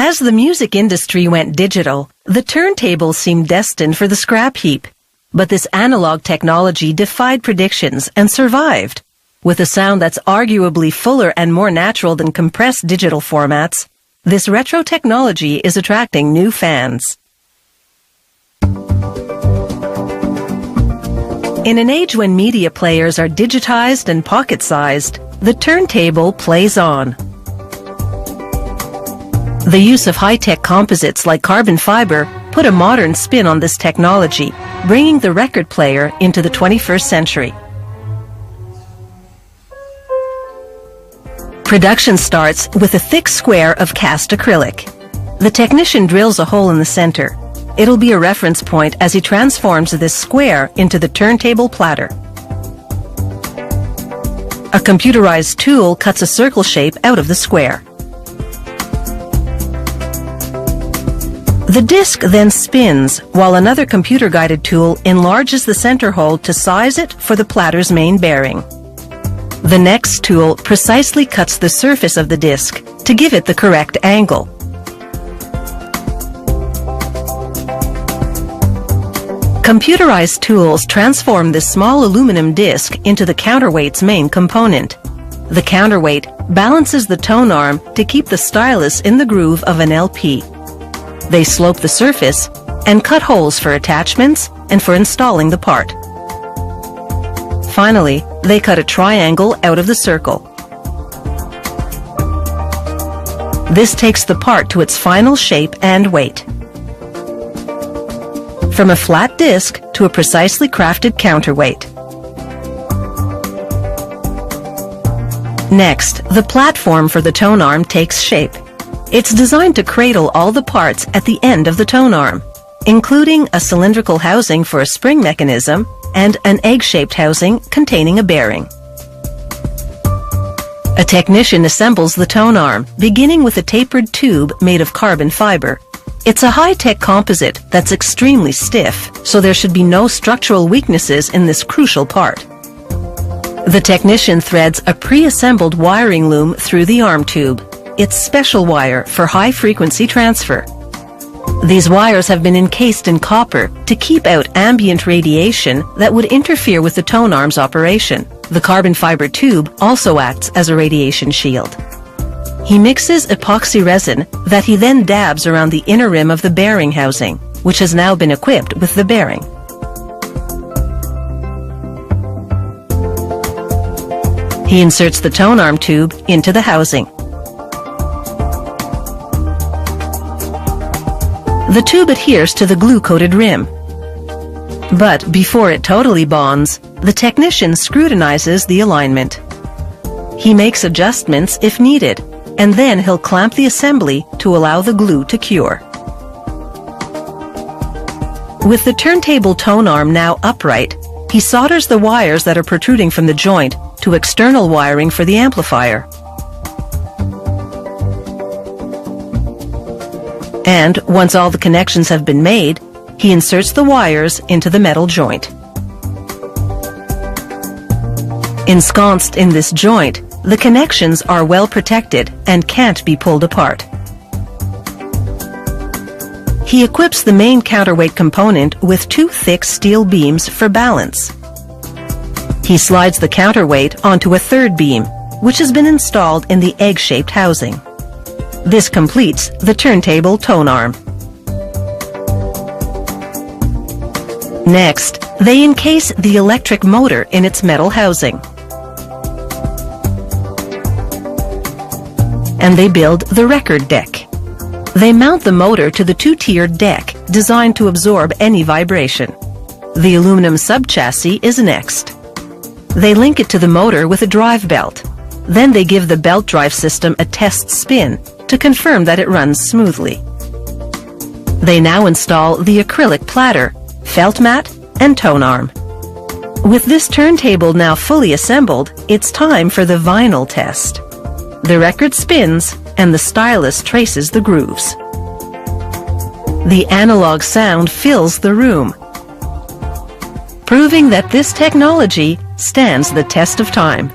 As the music industry went digital, the turntable seemed destined for the scrap heap. But this analog technology defied predictions and survived. With a sound that's arguably fuller and more natural than compressed digital formats, this retro technology is attracting new fans. In an age when media players are digitized and pocket-sized, the turntable plays on. The use of high-tech composites like carbon fiber put a modern spin on this technology, bringing the record player into the 21st century. Production starts with a thick square of cast acrylic. The technician drills a hole in the center. It'll be a reference point as he transforms this square into the turntable platter. A computerized tool cuts a circle shape out of the square. The disc then spins, while another computer-guided tool enlarges the center hole to size it for the platter's main bearing. The next tool precisely cuts the surface of the disc to give it the correct angle. Computerized tools transform this small aluminum disc into the counterweight's main component. The counterweight balances the tone arm to keep the stylus in the groove of an LP. They slope the surface and cut holes for attachments and for installing the part. Finally, they cut a triangle out of the circle. This takes the part to its final shape and weight. From a flat disc to a precisely crafted counterweight. Next, the platform for the tone arm takes shape. It's designed to cradle all the parts at the end of the tone arm, including a cylindrical housing for a spring mechanism and an egg-shaped housing containing a bearing. A technician assembles the tone arm, beginning with a tapered tube made of carbon fiber. It's a high-tech composite that's extremely stiff, so there should be no structural weaknesses in this crucial part. The technician threads a pre-assembled wiring loom through the arm tube. It's special wire for high-frequency transfer. These wires have been encased in copper to keep out ambient radiation that would interfere with the tone arm's operation. The carbon fiber tube also acts as a radiation shield. He mixes epoxy resin that he then dabs around the inner rim of the bearing housing, which has now been equipped with the bearing. He inserts the tone arm tube into the housing. The tube adheres to the glue-coated rim. But before it totally bonds, the technician scrutinizes the alignment. He makes adjustments if needed, and then he'll clamp the assembly to allow the glue to cure. With the turntable tone arm now upright, he solders the wires that are protruding from the joint to external wiring for the amplifier. And once all the connections have been made, he inserts the wires into the metal joint. Ensconced in this joint, the connections are well protected and can't be pulled apart. He equips the main counterweight component with two thick steel beams for balance. He slides the counterweight onto a third beam, which has been installed in the egg-shaped housing. This completes the turntable tone arm. Next, they encase the electric motor in its metal housing. And they build the record deck. They mount the motor to the two-tiered deck, designed to absorb any vibration. The aluminum subchassis is next. They link it to the motor with a drive belt. Then they give the belt drive system a test spin to confirm that it runs smoothly. They now install the acrylic platter, felt mat, and tone arm. With this turntable now fully assembled, it's time for the vinyl test. The record spins, and the stylus traces the grooves. The analog sound fills the room, proving that this technology stands the test of time.